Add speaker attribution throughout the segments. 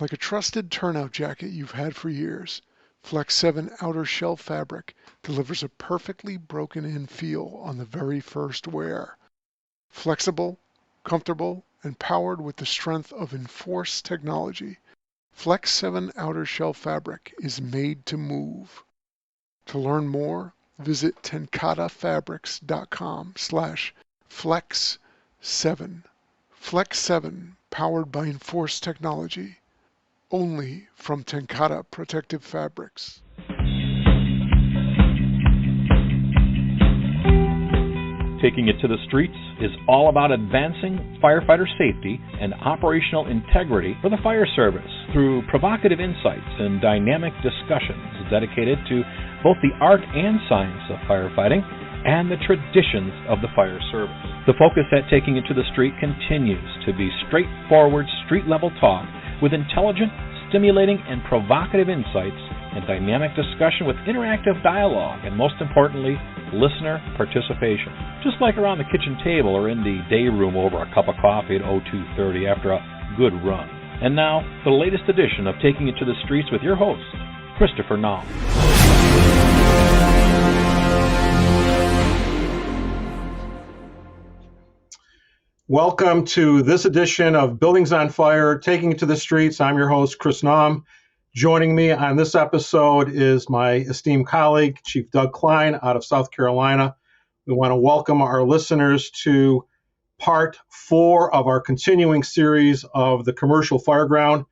Speaker 1: Like a trusted turnout jacket you've had for years, Flex 7 outer shell fabric delivers a perfectly broken-in feel on the very first wear. Flexible, comfortable, and powered with the strength of Enforce technology, Flex 7 outer shell fabric is made to move. To learn more, visit tencataffabrics.com/flex7. Flex 7, powered by Enforce technology. Only from TenCate Protective Fabrics.
Speaker 2: Taking It to the Streets is all about advancing firefighter safety and operational integrity for the fire service through provocative insights and dynamic discussions dedicated to both the art and science of firefighting and the traditions of the fire service. The focus at Taking It to the Street continues to be straightforward, street-level talk with intelligent, stimulating, and provocative insights and dynamic discussion with interactive dialogue and, most importantly, listener participation. Just like around the kitchen table or in the day room over a cup of coffee at 02:30 after a good run. And now, the latest edition of Taking It to the Streets with your host, Christopher Naum.
Speaker 3: Welcome to this edition of Buildings on Fire, Taking It to the Streets. I'm your host, Chris Naum. Joining me on this episode is my esteemed colleague, Chief Doug Cline out of South Carolina. We want to welcome our listeners to part 4 of our continuing series of the commercial Fireground.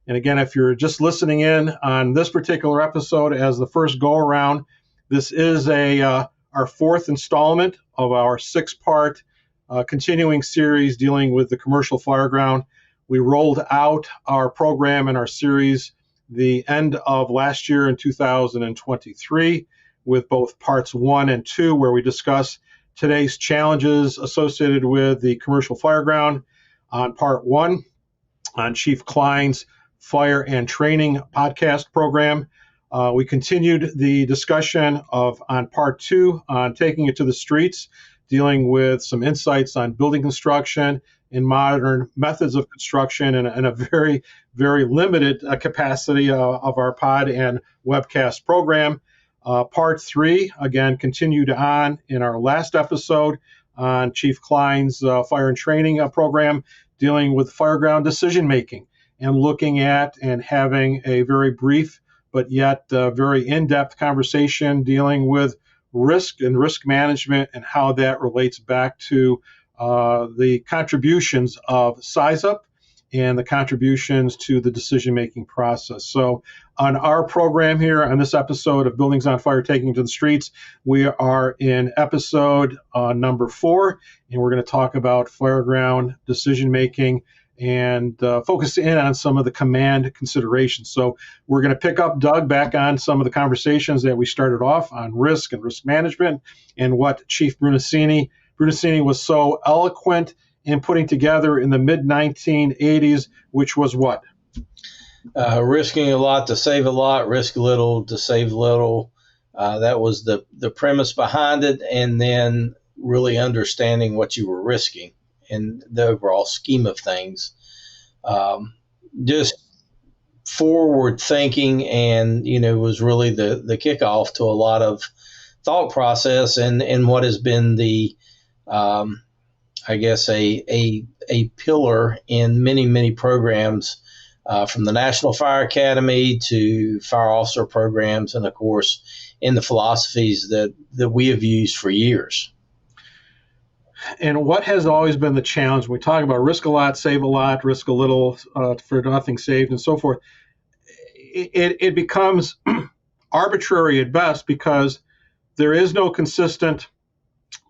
Speaker 3: And again, if you're just listening in on this particular episode as the first go-around, this is our 4th installment of our 6-part continuing series dealing with the commercial Fireground. We rolled out our program and our series the end of last year in 2023 with both parts 1 and 2, where we discuss today's challenges associated with the commercial Fireground. On part 1, on Chief Cline's Fire and Training podcast program, we continued the discussion on part 2 on Taking It to the Streets, dealing with some insights on building construction and modern methods of construction in a very, very limited capacity of our pod and webcast program. Part 3, again, continued on in our last episode on Chief Cline's Fire and Training program, dealing with Fireground decision-making and looking at and having a very brief but yet very in-depth conversation dealing with risk and risk management and how that relates back to the contributions of Size Up and the contributions to the decision-making process. So on our program here, on this episode of Buildings on Fire, Taking It to the Streets, we are in episode number 4, and we're going to talk about Fireground decision-making and focus in on some of the command considerations. So we're going to pick up, Doug, back on some of the conversations that we started off on risk and risk management and what Chief Brunacini was so eloquent in putting together in the mid-1980s, which was what?
Speaker 4: Risking a lot to save a lot, risk little to save little. That was the premise behind it, and then really understanding what you were risking in the overall scheme of things. Just forward thinking, and was really the kickoff to a lot of thought process and what has been the I guess a pillar in many programs, from the National Fire Academy to fire officer programs, and of course in the philosophies that we have used for years.
Speaker 3: And what has always been the challenge when we talk about risk a lot, save a lot, risk a little for nothing saved, and so forth? It becomes arbitrary at best because there is no consistent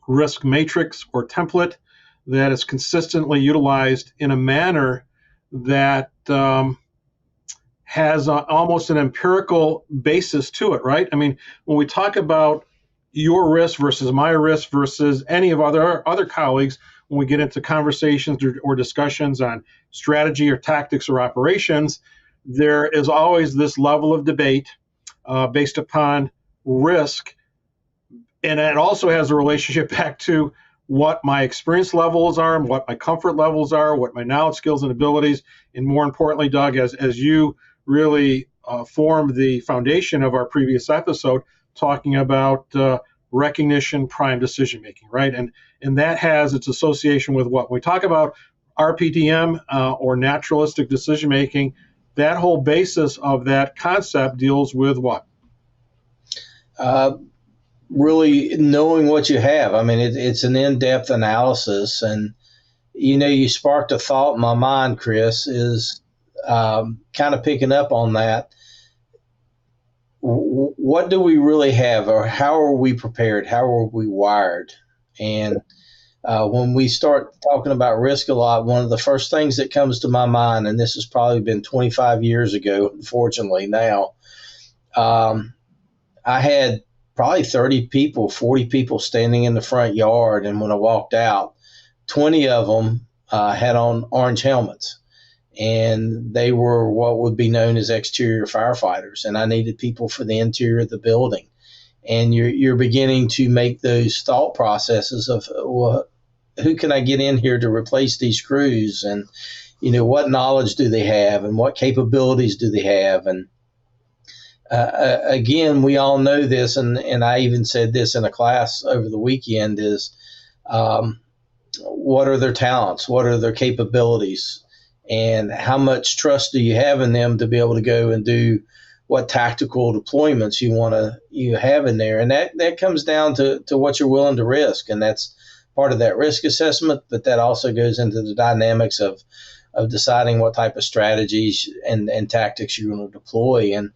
Speaker 3: risk matrix or template that is consistently utilized in a manner that has almost an empirical basis to it, right? I mean, when we talk about your risk versus my risk versus any of other colleagues, when we get into conversations or discussions on strategy or tactics or operations, there is always this level of debate based upon risk. And it also has a relationship back to what my experience levels are, what my comfort levels are, what my knowledge, skills, and abilities, and more importantly, Doug, as you really formed the foundation of our previous episode, talking about recognition, prime decision making, right? And that has its association with what we talk about RPDM or naturalistic decision making. That whole basis of that concept deals with what?
Speaker 4: Really knowing what you have. I mean, it's an in-depth analysis, and you sparked a thought in my mind, Chris, is kind of picking up on that. What do we really have, or how are we prepared? How are we wired? And when we start talking about risk a lot, one of the first things that comes to my mind, and this has probably been 25 years ago, unfortunately now, I had probably 30 people, 40 people standing in the front yard. And when I walked out, 20 of them had on orange helmets. And they were what would be known as exterior firefighters. And I needed people for the interior of the building. And you're beginning to make those thought processes of, well, who can I get in here to replace these crews? And, what knowledge do they have, and what capabilities do they have? And again, we all know this, and I even said this in a class over the weekend, is what are their talents? What are their capabilities? And how much trust do you have in them to be able to go and do what tactical deployments you have in there? And that comes down to what you're willing to risk. And that's part of that risk assessment, but that also goes into the dynamics of deciding what type of strategies and tactics you're going to deploy. And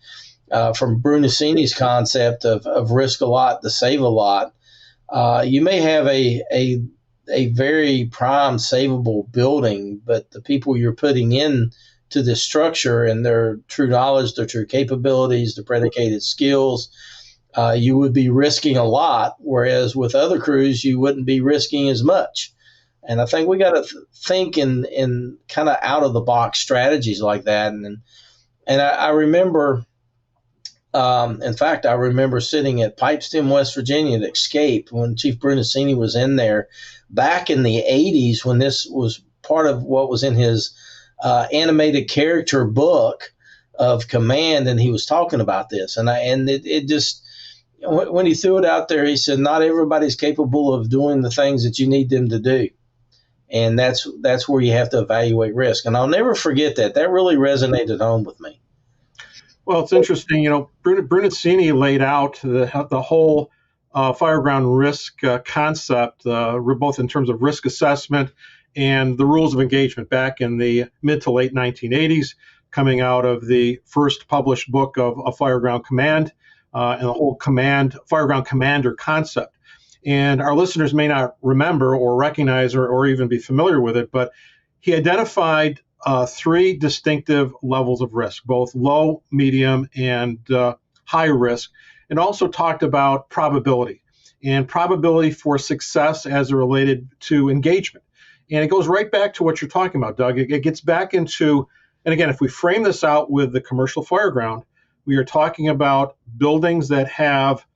Speaker 4: from Brunacini's concept of risk a lot to save a lot, you may have a very prime savable building, but the people you're putting in to this structure and their true knowledge, their true capabilities, the predicated skills, you would be risking a lot, whereas with other crews, you wouldn't be risking as much. And I think we got to think in kind of out of the box strategies like that. And I remember, in fact, I remember sitting at Pipestem, West Virginia at Escape when Chief Brunacini was in there back in the 80s, when this was part of what was in his animated character book of Command, and he was talking about this. And it just, when he threw it out there, he said, not everybody's capable of doing the things that you need them to do. And that's where you have to evaluate risk. And I'll never forget that. That really resonated home with me.
Speaker 3: Well, it's interesting. Brunacini laid out the whole Fireground risk concept, both in terms of risk assessment and the rules of engagement back in the mid to late 1980s, coming out of the first published book of Fireground Command and the whole Fireground Commander concept. And our listeners may not remember or recognize or even be familiar with it, but he identified three distinctive levels of risk, both low, medium, and high risk, and also talked about probability and probability for success as it related to engagement. And it goes right back to what you're talking about, Doug. It gets back into, and again, if we frame this out with the commercial Fireground, we are talking about buildings that have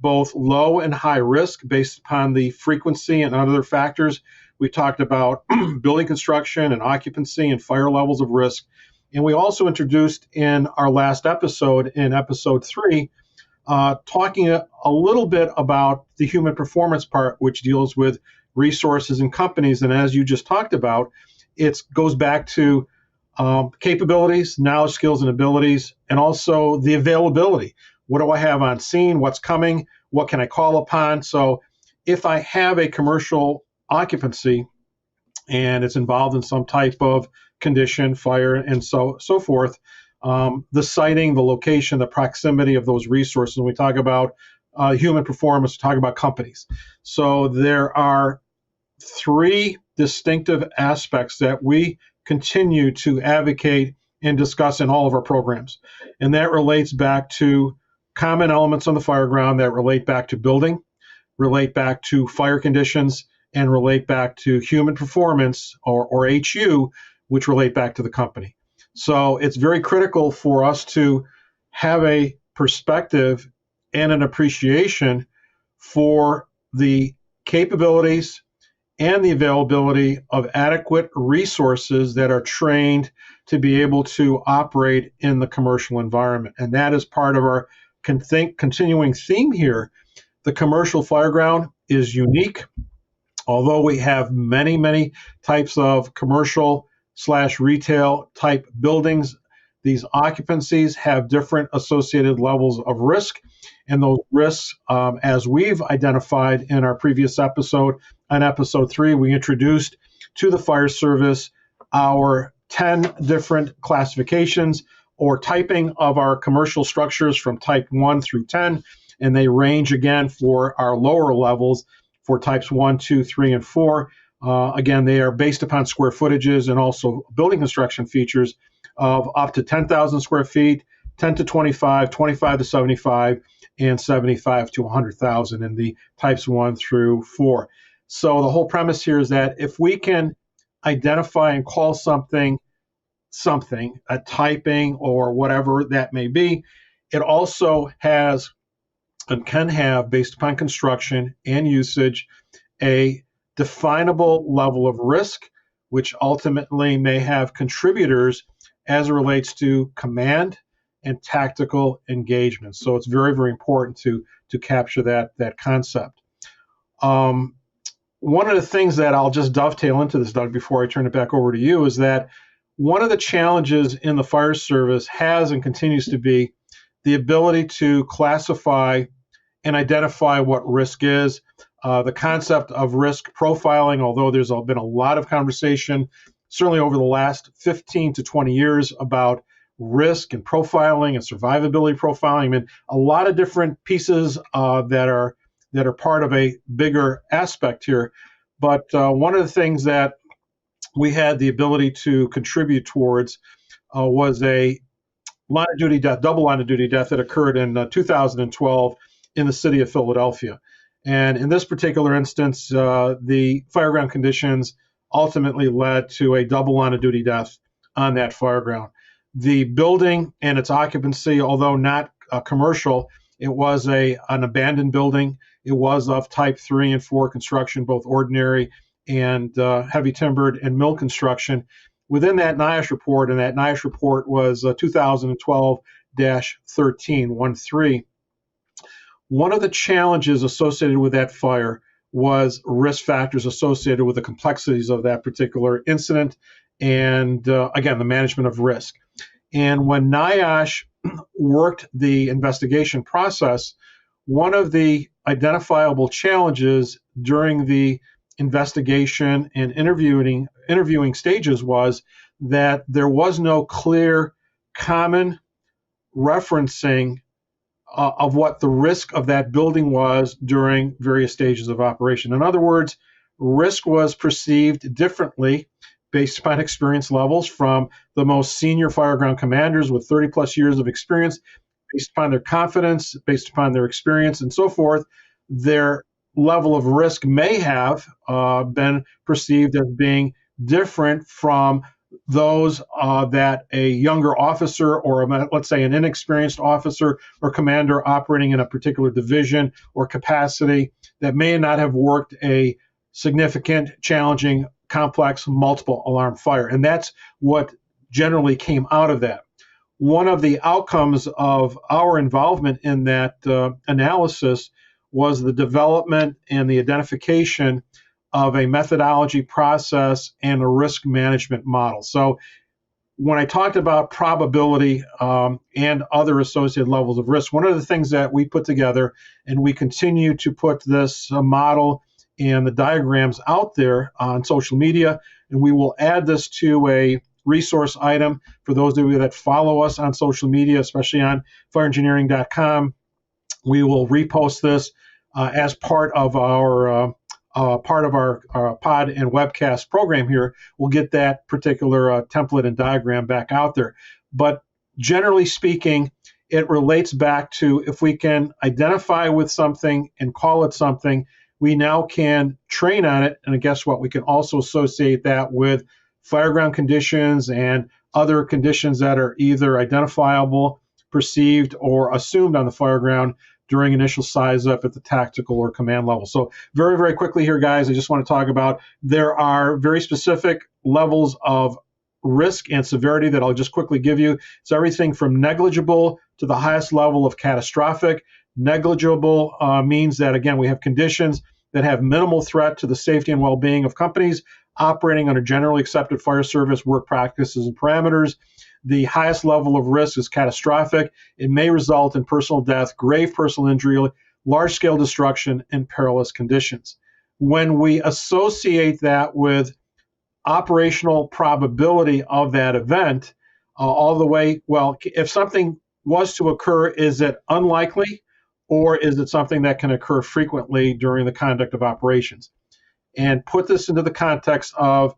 Speaker 3: both low and high risk based upon the frequency and other factors. We talked about building construction and occupancy and fire levels of risk. And we also introduced in our last episode, in episode 3, talking a little bit about the human performance part, which deals with resources and companies. And as you just talked about, it goes back to capabilities, knowledge, skills, and abilities, and also the availability. What do I have on scene? What's coming? What can I call upon? So if I have a commercial occupancy and it's involved in some type of condition, fire, and so forth, the siting, the location, the proximity of those resources. When we talk about human performance, we talk about companies. So there are three distinctive aspects that we continue to advocate and discuss in all of our programs. And that relates back to common elements on the Fireground that relate back to building, relate back to fire conditions, and relate back to human performance, or HU, which relate back to the company. So it's very critical for us to have a perspective and an appreciation for the capabilities, and the availability of adequate resources that are trained to be able to operate in the commercial environment. And that is part of our continuing theme here. The commercial Fireground is unique. Although we have many, many types of commercial/retail type buildings, these occupancies have different associated levels of risk. And those risks, as we've identified in our previous episode, on episode 3, we introduced to the fire service our 10 different classifications or typing of our commercial structures from type 1 through 10. And they range again for our lower levels for types 1, 2, 3, and 4. Again, they are based upon square footages and also building construction features of up to 10,000 square feet, 10 to 25, 25 to 75, and 75 to 100,000 in the types 1 through 4. So the whole premise here is that if we can identify and call something, a typing or whatever that may be, it also has and can have, based upon construction and usage, a definable level of risk, which ultimately may have contributors as it relates to command and tactical engagement. So it's very, very important to capture that concept. One of the things that I'll just dovetail into this, Doug, before I turn it back over to you, is that one of the challenges in the fire service has and continues to be the ability to classify and identify what risk is. The concept of risk profiling, although there's been a lot of conversation, certainly over the last 15 to 20 years, about risk and profiling and survivability profiling. I mean, a lot of different pieces that are part of a bigger aspect here. But one of the things that we had the ability to contribute towards was a line of duty death, double line of duty death that occurred in 2012 in the city of Philadelphia. And in this particular instance, the fireground conditions ultimately led to a double line of duty death on that fireground. The building and its occupancy, although not commercial, it was an abandoned building. It was of type 3 and 4 construction, both ordinary and heavy timbered and mill construction. Within that NIOSH report, and that NIOSH report was 2012-13. One of the challenges associated with that fire was risk factors associated with the complexities of that particular incident and, again, the management of risk. And when NIOSH worked the investigation process, one of the identifiable challenges during the investigation and interviewing stages was that there was no clear common referencing of what the risk of that building was during various stages of operation. In other words, risk was perceived differently based upon experience levels from the most senior fireground commanders with 30 plus years of experience, based upon their confidence, based upon their experience and so forth. Their level of risk may have been perceived as being different from those that a younger officer or let's say an inexperienced officer or commander operating in a particular division or capacity that may not have worked a significant, challenging, complex, multiple alarm fire. And that's what generally came out of that. One of the outcomes of our involvement in that analysis was the development and the identification of a methodology, process, and a risk management model. So when I talked about probability and other associated levels of risk, one of the things that we put together, and we continue to put this model and the diagrams out there on social media, and we will add this to a resource item for those of you that follow us on social media, especially on fireengineering.com. We will repost this as part of our pod and webcast program here. We'll get that particular template and diagram back out there. But generally speaking, it relates back to if we can identify with something and call it something, we now can train on it. And guess what? We can also associate that with fireground conditions and other conditions that are either identifiable, perceived, or assumed on the fireground during initial size up at the tactical or command level. So very, very quickly here, guys, I just want to talk about there are very specific levels of risk and severity that I'll just quickly give you. It's everything from negligible to the highest level of catastrophic. Negligible means that, again, we have conditions that have minimal threat to the safety and well-being of companies operating under generally accepted fire service work practices and parameters. The highest level of risk is catastrophic. It may result in personal death, grave personal injury, large-scale destruction, and perilous conditions. When we associate that with operational probability of that event, all the way, well, if something was to occur, is it unlikely, or is it something that can occur frequently during the conduct of operations? And put this into the context of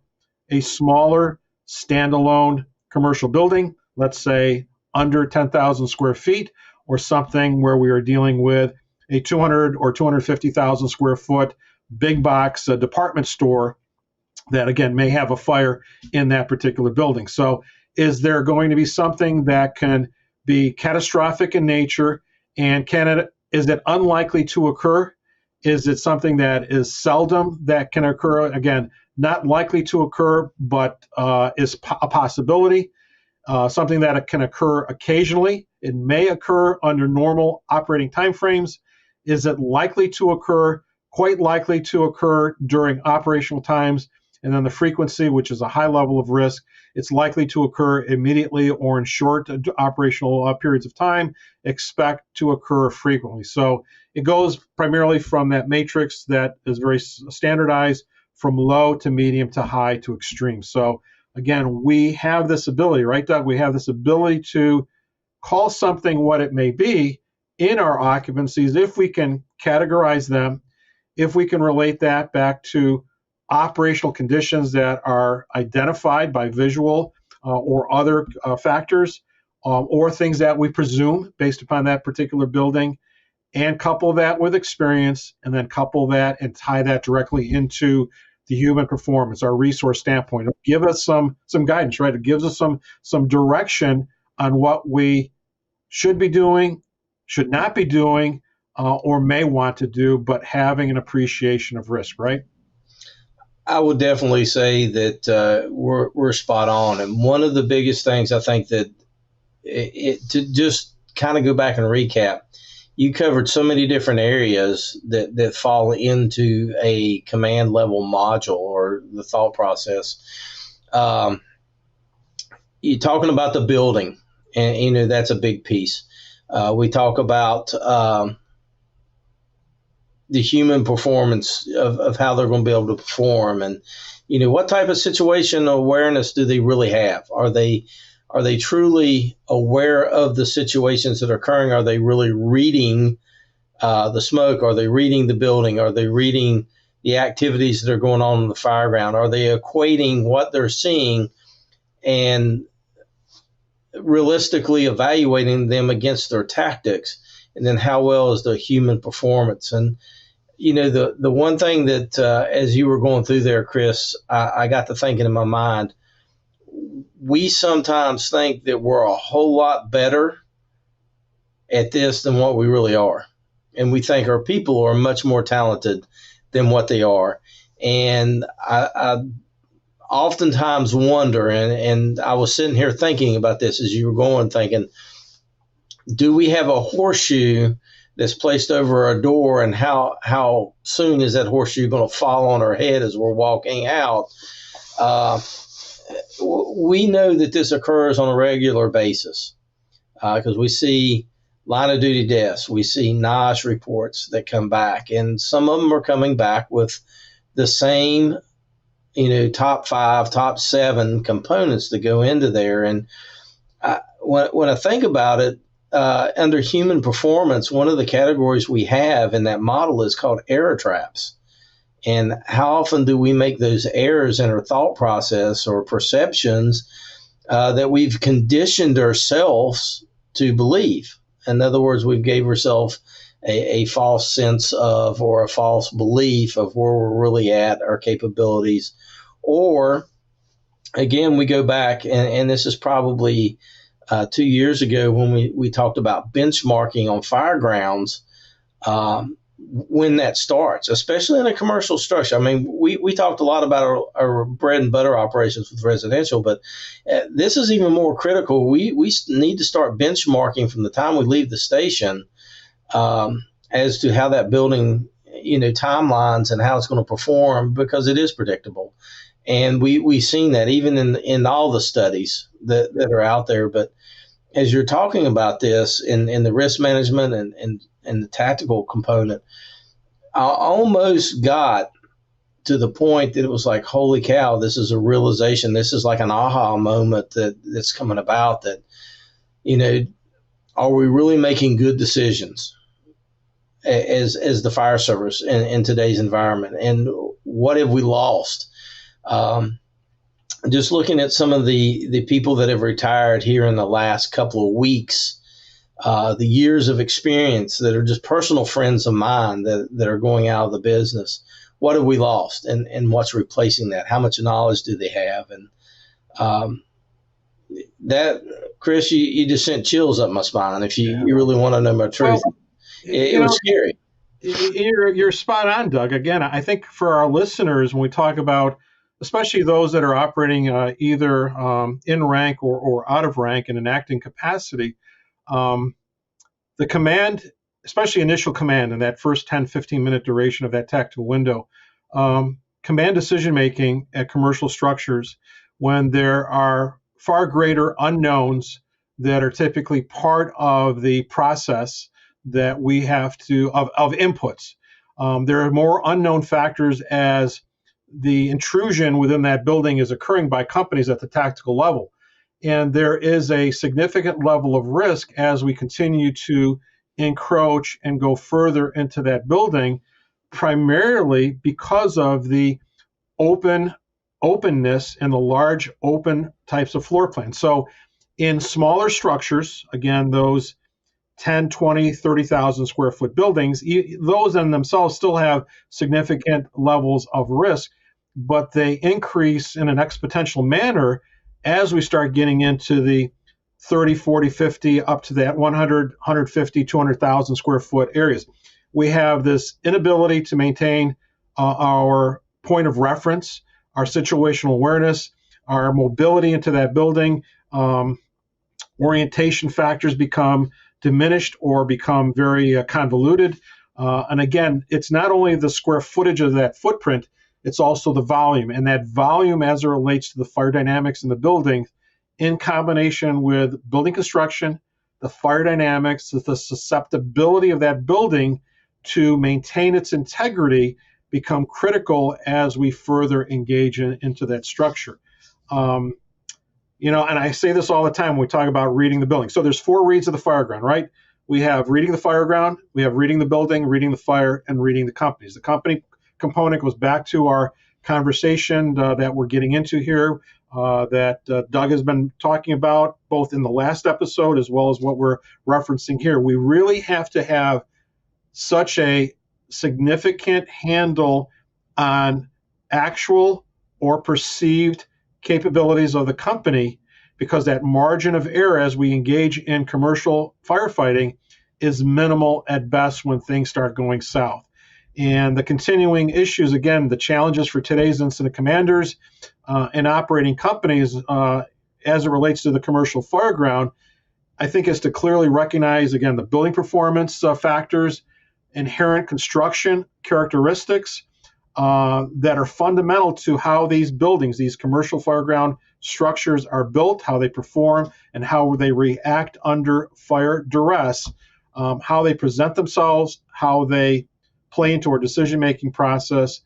Speaker 3: a smaller standalone commercial building, let's say under 10,000 square feet, or something where we are dealing with a 200 or 250,000 square foot big box department store that, again, may have a fire in that particular building. So is there going to be something that can be catastrophic in nature, and is it unlikely to occur? Is it something that is seldom that can occur? Again, not likely to occur, but is a possibility. Something that can occur occasionally. It may occur under normal operating timeframes. Is it likely to occur? Quite likely to occur during operational times. And then the frequency, which is a high level of risk, it's likely to occur immediately or in short operational periods of time. Expect to occur frequently. So it goes primarily from that matrix that is very standardized, from low to medium to high to extreme. So again, we have this ability, right, Doug? We have this ability to call something what it may be in our occupancies if we can categorize them, if we can relate that back to operational conditions that are identified by visual or other factors, or things that we presume based upon that particular building, and couple that with experience, and then couple that and tie that directly into the human performance, our resource standpoint. It'll give us some guidance, right? It gives us some direction on what we should be doing, should not be doing, or may want to do, but having an appreciation of risk, right?
Speaker 4: I would definitely say that we're spot on. And one of the biggest things I think that to just kind of go back and recap, you covered so many different areas that fall into a command level module or the thought process. You're talking about the building, and that's a big piece. We talk about the human performance of how they're going to be able to perform, and what type of situation awareness do they really have? Are they truly aware of the situations that are occurring? Are they really reading the smoke? Are they reading the building? Are they reading the activities that are going on in the fireground? Are they equating what they're seeing and realistically evaluating them against their tactics? And then how well is the human performance? And the one thing that as you were going through there, Chris, I got to thinking in my mind, we sometimes think that we're a whole lot better at this than what we really are. And we think our people are much more talented than what they are. And I oftentimes wonder, and I was sitting here thinking about this as you were going, thinking, do we have a horseshoe that's placed over our door, and how soon is that horseshoe going to fall on our head as we're walking out? We know that this occurs on a regular basis because we see line of duty deaths. We see NIOSH reports that come back, and some of them are coming back with the same, top 5, top 7 components that go into there. And when I think about it, under human performance, one of the categories we have in that model is called error traps. And how often do we make those errors in our thought process or perceptions that we've conditioned ourselves to believe? In other words, we've gave ourselves a false sense of, or a false belief of where we're really at, our capabilities. Or, again, we go back, and this is probably 2 years ago when we talked about benchmarking on Firegrounds. when that starts, especially in a commercial structure. I mean, we talked a lot about our bread and butter operations with residential, but this is even more critical. We need to start benchmarking from the time we leave the station as to how that building, timelines and how it's going to perform, because it is predictable. And we've seen that even in all the studies that are out there. But as you're talking about this in the risk management and the tactical component, I almost got to the point that it was like, holy cow, this is a realization. This is like an aha moment that's coming about that, are we really making good decisions as the fire service in today's environment? And what have we lost? Just looking at some of the people that have retired here in the last couple of weeks, the years of experience that are just personal friends of mine that are going out of the business. What have we lost, and what's replacing that? How much knowledge do they have? And that, Chris, you just sent chills up my spine. If you really want to know my truth, it was scary.
Speaker 3: You're spot on, Doug. Again, I think for our listeners, when we talk about, especially those that are operating either in rank or out of rank in an acting capacity, the command, especially initial command in that first 10, 15-minute duration of that tactical window, command decision-making at commercial structures, when there are far greater unknowns that are typically part of the process that we have to, of inputs. There are more unknown factors as the intrusion within that building is occurring by companies at the tactical level. And there is a significant level of risk as we continue to encroach and go further into that building, primarily because of the openness and the large open types of floor plans. So in smaller structures, again, those 10, 20, 30,000 square foot buildings, those in themselves still have significant levels of risk, but they increase in an exponential manner as we start getting into the 30, 40, 50, up to that 100, 150, 200,000 square foot areas. We have this inability to maintain our point of reference, our situational awareness, our mobility into that building. Orientation factors become diminished or become very convoluted. And again, it's not only the square footage of that footprint, it's also the volume. And that volume, as it relates to the fire dynamics in the building, in combination with building construction, the fire dynamics, the susceptibility of that building to maintain its integrity, become critical as we further engage into that structure. And I say this all the time when we talk about reading the building. So there's 4 reads of the Fireground, right? We have reading the Fireground, we have reading the building, reading the fire, and reading the companies. The company component goes back to our conversation that we're getting into here, that Doug has been talking about both in the last episode as well as what we're referencing here. We really have to have such a significant handle on actual or perceived capabilities of the company, because that margin of error as we engage in commercial firefighting is minimal at best when things start going south. And the continuing issues, again, the challenges for today's incident commanders and operating companies as it relates to the commercial fireground, I think is to clearly recognize, again, the building performance factors, inherent construction characteristics that are fundamental to how these buildings, these commercial fireground structures are built, how they perform, and how they react under fire duress, how they present themselves, how they play into our decision-making process,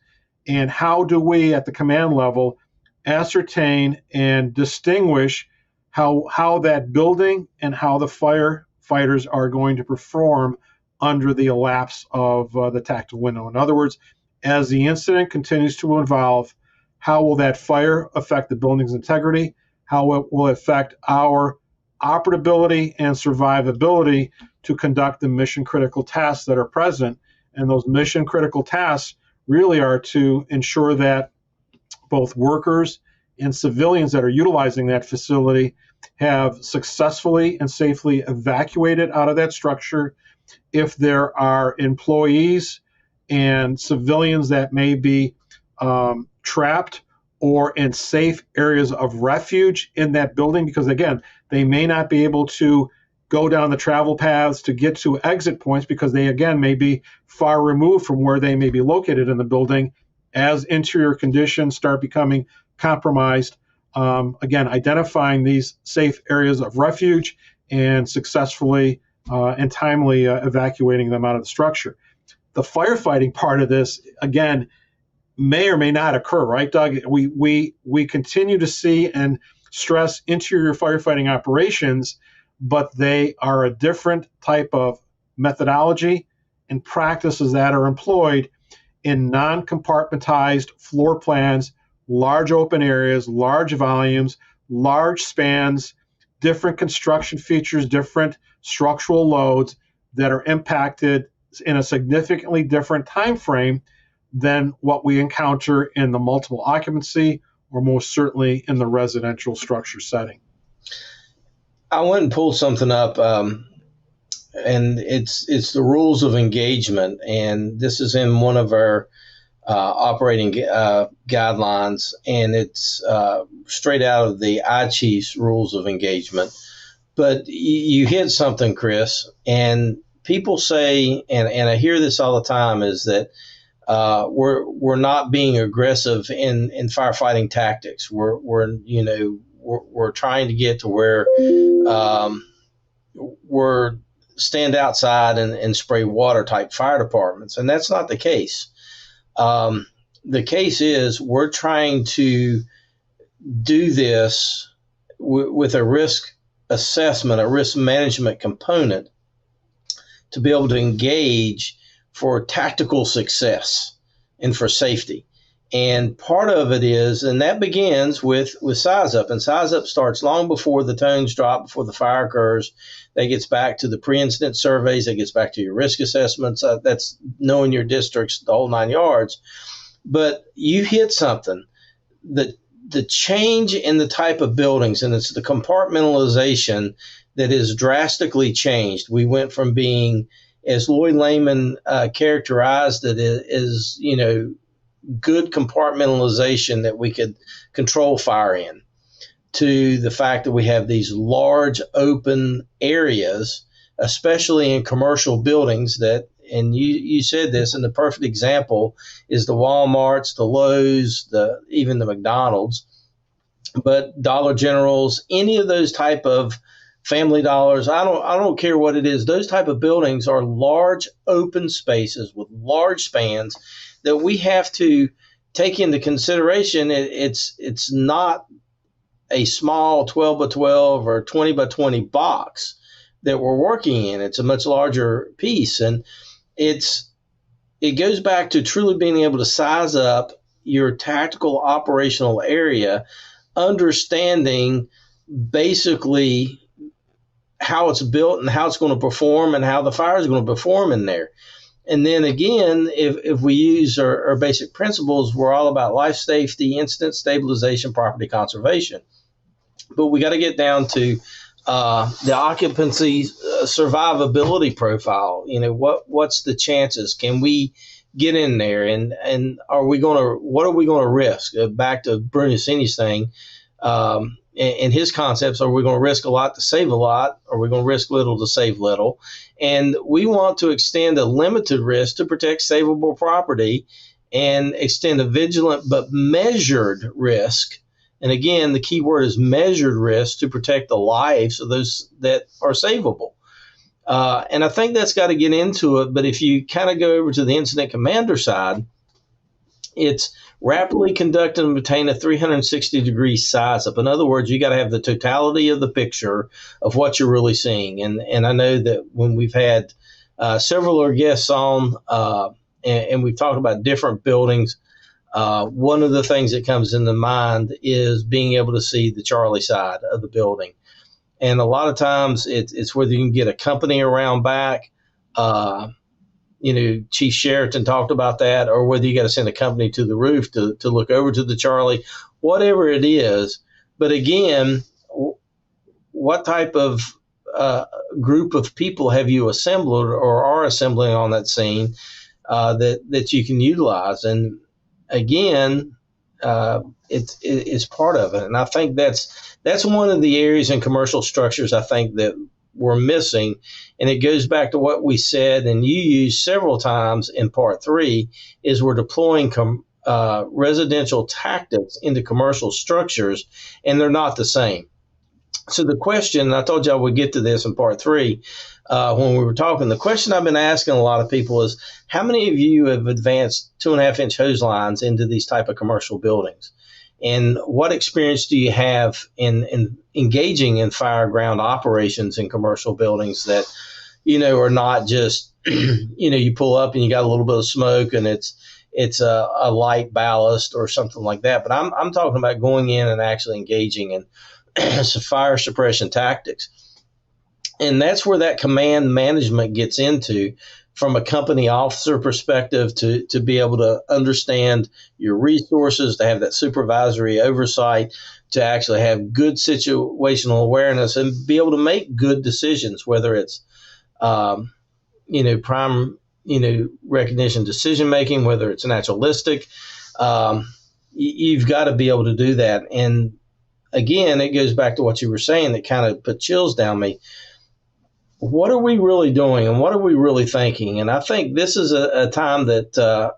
Speaker 3: and how do we at the command level ascertain and distinguish how that building and how the firefighters are going to perform under the elapse of the tactical window. In other words, as the incident continues to evolve, how will that fire affect the building's integrity? How it will affect our operability and survivability to conduct the mission-critical tasks that are present? And those mission-critical tasks really are to ensure that both workers and civilians that are utilizing that facility have successfully and safely evacuated out of that structure, if there are employees and civilians that may be trapped or in safe areas of refuge in that building, because again, they may not be able to go down the travel paths to get to exit points because they, again, may be far removed from where they may be located in the building as interior conditions start becoming compromised. Again, identifying these safe areas of refuge and successfully and timely evacuating them out of the structure. The firefighting part of this, again, may or may not occur, right, Doug? We continue to see and stress interior firefighting operations, but they are a different type of methodology and practices that are employed in non-compartmentized floor plans, large open areas, large volumes, large spans, different construction features, different structural loads that are impacted in a significantly different time frame than what we encounter in the multiple occupancy or most certainly in the residential structure setting.
Speaker 4: I went and pulled something up, and it's the rules of engagement, and this is in one of our operating guidelines, and it's straight out of the iChief's rules of engagement. But you hit something, Chris, and people say, and I hear this all the time, is that we're not being aggressive in firefighting tactics. We're trying to get to where we're stand outside and spray water type fire departments, and that's not the case. The case is we're trying to do this with a risk assessment, a risk management component to be able to engage for tactical success and for safety. And part of it is, and that begins with size up, and size up starts long before the tones drop, before the fire occurs. That gets back to the pre-incident surveys, that gets back to your risk assessments, that's knowing your districts, the whole 9 yards. But you hit something, the change in the type of buildings, and it's the compartmentalization that is drastically changed. We went from being, as Lloyd Lehman characterized it, is good compartmentalization that we could control fire in, to the fact that we have these large open areas, especially in commercial buildings that, and you said this, and the perfect example is the Walmarts, the Lowe's, even the McDonald's, but Dollar Generals, any of those type of Family Dollars, I don't care what it is. Those type of buildings are large open spaces with large spans that we have to take into consideration. It's not a small 12 by 12 or 20 by 20 box that we're working in. It's a much larger piece, and it goes back to truly being able to size up your tactical operational area, understanding basically how it's built and how it's going to perform and how the fire is going to perform in there. And then again, if we use our basic principles, we're all about life safety, incident stabilization, property conservation. But we got to get down to the occupancy survivability profile. What's the chances? Can we get in there? And what are we going to risk? Back to Brunacini's thing. And his concepts, are we going to risk a lot to save a lot? Or are we going to risk little to save little? And we want to extend a limited risk to protect savable property and extend a vigilant but measured risk. And again, the key word is measured risk to protect the lives of those that are savable. And I think that's got to get into it. But if you kind of go over to the incident commander side, it's rapidly conduct and obtain a 360-degree size up. In other words, you got to have the totality of the picture of what you're really seeing. And I know that when we've had several of our guests on and we've talked about different buildings, one of the things that comes into mind is being able to see the Charlie side of the building. And a lot of times it's whether you can get a company around back, Chief Sheraton talked about that, or whether you got to send a company to the roof to look over to the Charlie, whatever it is. But again, what type of group of people have you assembled or are assembling on that scene that you can utilize? And again, it's part of it. And I think that's one of the areas in commercial structures I think that we're missing. And it goes back to what we said, and you used several times in part 3, is we're deploying residential tactics into commercial structures, and they're not the same. So the question, I told you I would get to this in part 3 when we were talking, the question I've been asking a lot of people is, how many of you have advanced 2.5-inch hose lines into these type of commercial buildings? And what experience do you have in engaging in Fireground operations in commercial buildings that, are not just, you pull up and you got a little bit of smoke and it's a light ballast or something like that. But I'm talking about going in and actually engaging in fire suppression tactics. And that's where that command management gets into, from a company officer perspective, to be able to understand your resources, to have that supervisory oversight, to actually have good situational awareness and be able to make good decisions, whether it's, prime, recognition decision making, whether it's naturalistic. You've got to be able to do that. And again, it goes back to what you were saying that kind of put chills down me. What are we really doing and what are we really thinking? And I think this is a time that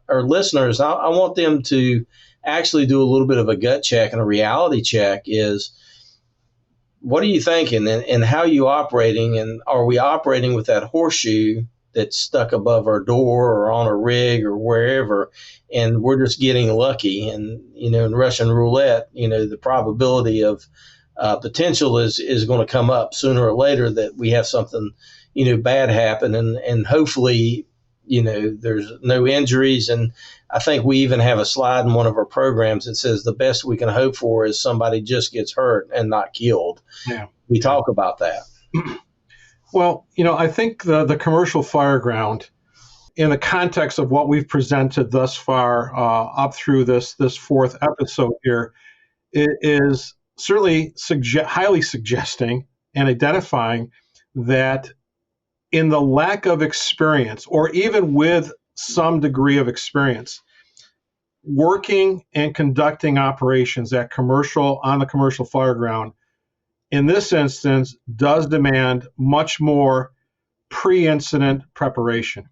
Speaker 4: our listeners, I want them to actually do a little bit of a gut check and a reality check is, what are you thinking and how are you operating? And are we operating with that horseshoe that's stuck above our door or on a rig or wherever, and we're just getting lucky? And, in Russian roulette, the probability of potential is going to come up sooner or later that we have something, bad happen. And hopefully, there's no injuries. And I think we even have a slide in one of our programs that says the best we can hope for is somebody just gets hurt and not killed.
Speaker 3: Yeah.
Speaker 4: We talk about that.
Speaker 3: Well, I think the commercial Fireground, in the context of what we've presented thus far up through this fourth episode here, it is certainly highly suggesting and identifying that in the lack of experience, or even with some degree of experience, working and conducting operations on the commercial Fireground, in this instance, does demand much more pre-incident preparation.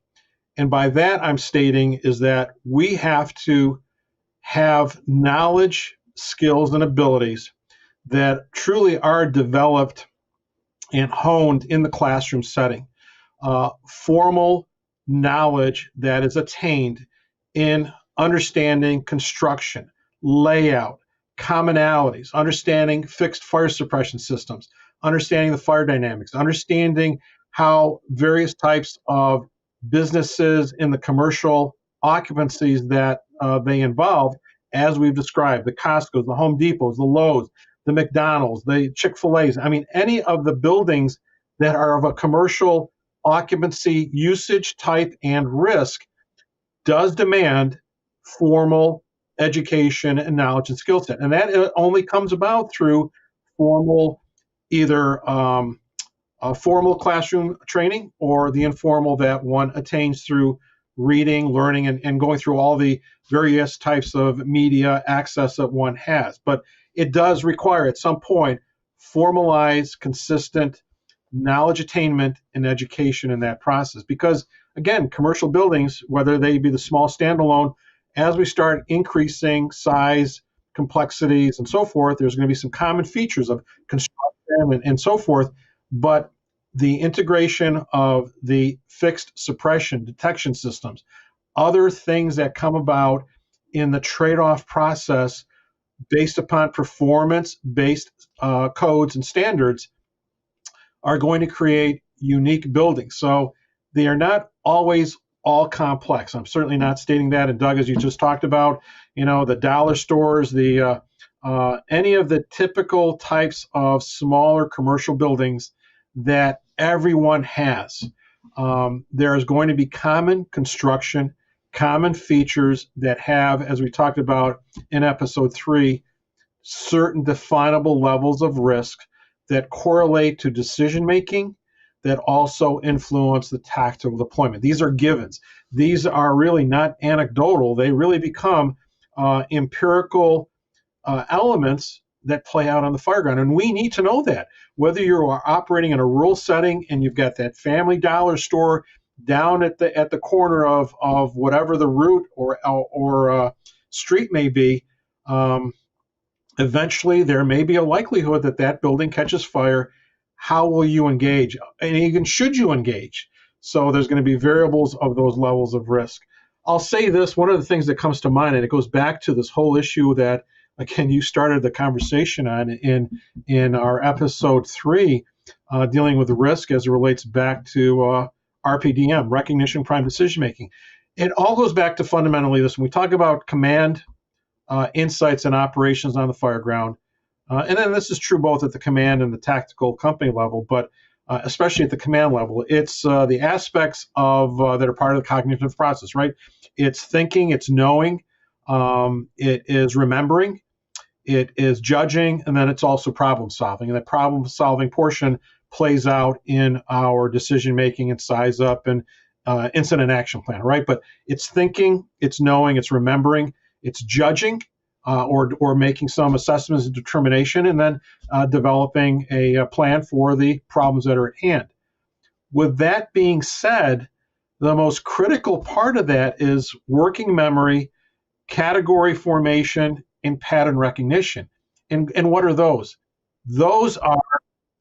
Speaker 3: And by that I'm stating is that we have to have knowledge, skills, and abilities that truly are developed and honed in the classroom setting. Formal knowledge that is attained in understanding construction, layout, commonalities, understanding fixed fire suppression systems, understanding the fire dynamics, understanding how various types of businesses in the commercial occupancies that they involve, as we've described, the Costco's, the Home Depots, the Lowe's, the McDonald's, the Chick-fil-A's. I mean, any of the buildings that are of a commercial occupancy usage type and risk does demand formal education and knowledge and skill set. And that only comes about through formal, either formal classroom training or the informal that one attains through reading, learning, and going through all the various types of media access that one has. But it does require at some point formalized, consistent knowledge attainment and education in that process. Because again, commercial buildings, whether they be the small standalone, as we start increasing size, complexities, and so forth, there's going to be some common features of construction and so forth. But the integration of the fixed suppression detection systems, other things that come about in the trade-off process based upon performance-based codes and standards, are going to create unique buildings. So they are not always all complex. I'm certainly not stating that. And Doug, as you just talked about, the dollar stores, the any of the typical types of smaller commercial buildings that everyone has, there is going to be common construction, common features that have, as we talked about in episode 3, certain definable levels of risk that correlate to decision making that also influence the tactical deployment. These are givens. These are really not anecdotal. They really become empirical elements that play out on the fireground. And we need to know that. Whether you are operating in a rural setting and you've got that Family Dollar store down at the corner of whatever the route or street may be, eventually there may be a likelihood that that building catches fire. How will you engage? And even should you engage? So there's going to be variables of those levels of risk. I'll say this, one of the things that comes to mind, and it goes back to this whole issue that, again, you started the conversation on in our episode 3, dealing with risk as it relates back to RPDM, recognition, prime decision making. It all goes back to fundamentally this. When we talk about command, insights, and operations on the fireground, and then this is true both at the command and the tactical company level, but especially at the command level, it's the aspects of that are part of the cognitive process, right? It's thinking, it's knowing, it is remembering, it is judging, and then it's also problem solving. And that problem solving portion plays out in our decision making and size up and incident action plan, right? But it's thinking, it's knowing, it's remembering, it's judging, or making some assessments and determination, and then developing a plan for the problems that are at hand. With that being said, the most critical part of that is working memory, category formation, and pattern recognition. And what are those? Those are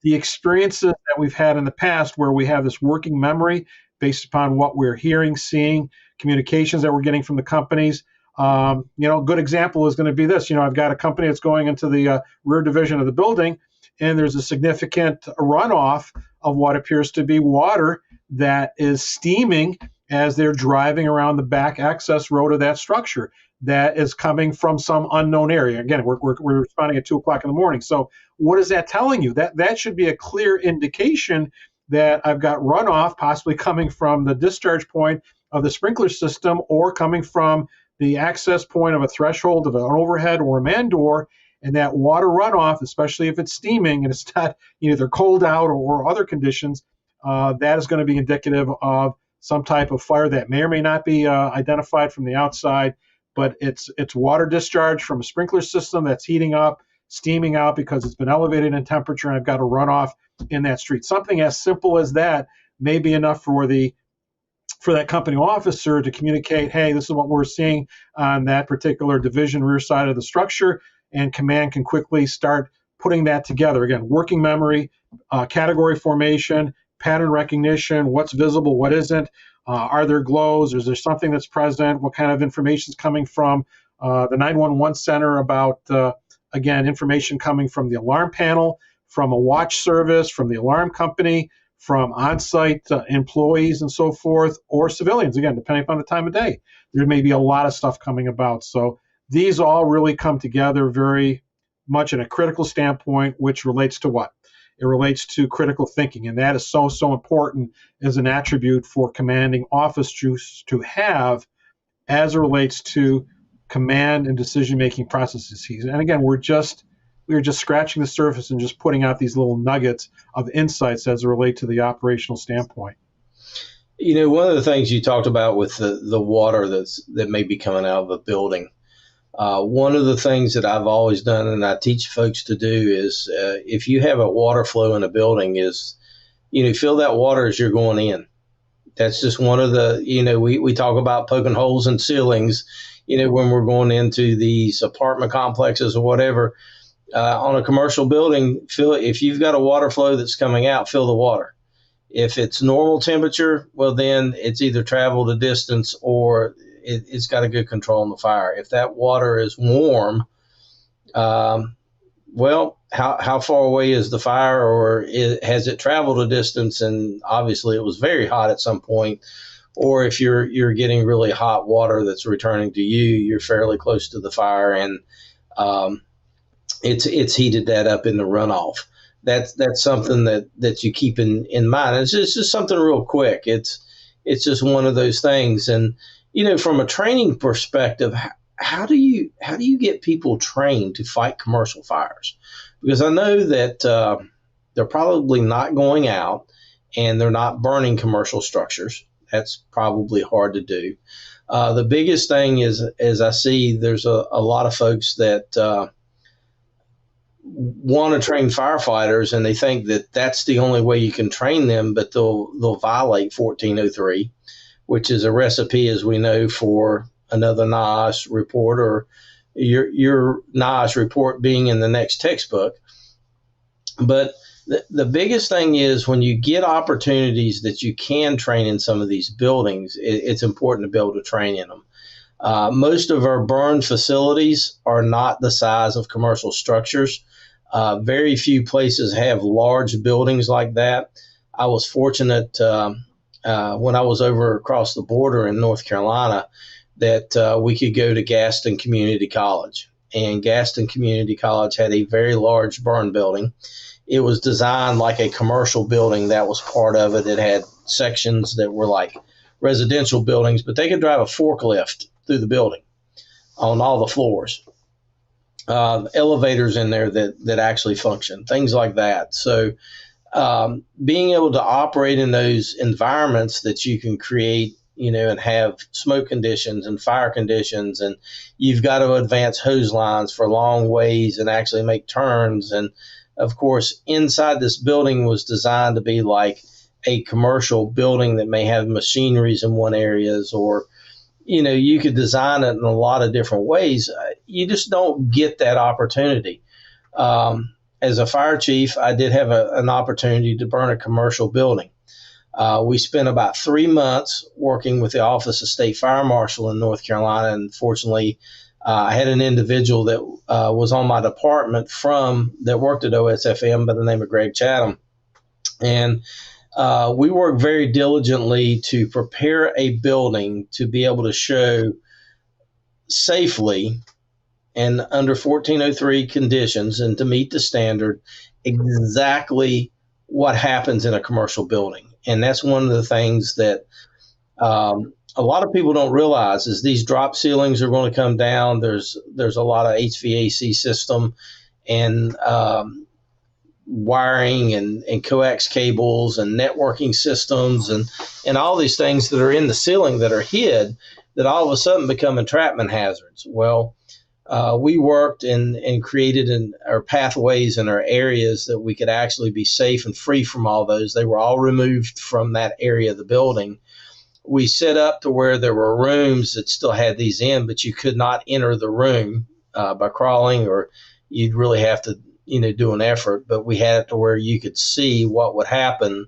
Speaker 3: the experiences that we've had in the past where we have this working memory based upon what we're hearing, seeing, communications that we're getting from the companies. A good example is going to be this. I've got a company that's going into the rear division of the building, and there's a significant runoff of what appears to be water that is steaming as they're driving around the back access road of that structure that is coming from some unknown area. Again, we're responding at 2 o'clock in the morning. So what is that telling you? That should be a clear indication that I've got runoff possibly coming from the discharge point of the sprinkler system or coming from the access point of a threshold of an overhead or a man door, and that water runoff, especially if it's steaming and it's not either cold out or other conditions, that is going to be indicative of some type of fire that may or may not be identified from the outside, but it's water discharge from a sprinkler system that's heating up, steaming out because it's been elevated in temperature, and I've got a runoff in that street. Something as simple as that may be enough for that company officer to communicate, hey, this is what we're seeing on that particular division rear side of the structure, and command can quickly start putting that together. Again, working memory, category formation, pattern recognition, what's visible, what isn't, are there glows, is there something that's present, what kind of information is coming from the 911 center about, again, information coming from the alarm panel, from a watch service, from the alarm company, from on-site employees and so forth, or civilians, again, depending upon the time of day. There may be a lot of stuff coming about. So these all really come together very much in a critical standpoint, which relates to what? It relates to critical thinking, and that is so important as an attribute for commanding officers to have as it relates to command and decision-making processes. And again, we were just scratching the surface and just putting out these little nuggets of insights as it relate to the operational standpoint.
Speaker 4: One of the things you talked about with the water that may be coming out of a building, one of the things that I've always done and I teach folks to do is if you have a water flow in a building is, fill that water as you're going in. That's just one of the, we talk about poking holes in ceilings, when we're going into these apartment complexes or whatever. On a commercial building, if you've got a water flow that's coming out, fill the water. If it's normal temperature, well, then it's either traveled a distance or it's got a good control on the fire. If that water is warm, well, how far away is the fire, or has it traveled a distance? And obviously, it was very hot at some point. Or if you're getting really hot water that's returning to you, you're fairly close to the fire, and it's heated that up in the runoff. That's something that you keep in mind. It's just something real quick. It's just one of those things. And from a training perspective, how do you get people trained to fight commercial fires? Because I know that they're probably not going out, and they're not burning commercial structures. That's probably hard to do. The biggest thing is I see there's a lot of folks that want to train firefighters, and they think that that's the only way you can train them, but they'll violate 1403, which is a recipe, as we know, for another NIOSH report, or your NIOSH report being in the next textbook. But the biggest thing is, when you get opportunities that you can train in some of these buildings, it's important to be able to train in them. Most of our burn facilities are not the size of commercial structures. Very few places have large buildings like that. I was fortunate when I was over across the border in North Carolina that we could go to Gaston Community College. And Gaston Community College had a very large burn building. It was designed like a commercial building. That was part of it. It had sections that were like residential buildings, but they could drive a forklift through the building on all the floors. Elevators in there that actually function, things like that. So being able to operate in those environments that you can create, and have smoke conditions and fire conditions, and you've got to advance hose lines for long ways and actually make turns. And of course, inside this building was designed to be like a commercial building that may have machineries in one areas, or, you could design it in a lot of different ways. You just don't get that opportunity. As a fire chief, I did have an opportunity to burn a commercial building. We spent about 3 months working with the Office of State Fire Marshal in North Carolina, and fortunately, I had an individual that was on my department that worked at OSFM by the name of Greg Chatham. And we worked very diligently to prepare a building to be able to show safely and under 1403 conditions, and to meet the standard, exactly what happens in a commercial building. And that's one of the things that a lot of people don't realize is these drop ceilings are going to come down. There's a lot of HVAC system and wiring and coax cables and networking systems and all these things that are in the ceiling that are hid that all of a sudden become entrapment hazards. Well, we worked and created our pathways in our areas that we could actually be safe and free from all those. They were all removed from that area of the building. We set up to where there were rooms that still had these in, but you could not enter the room by crawling, or you'd really have to, do an effort. But we had it to where you could see what would happen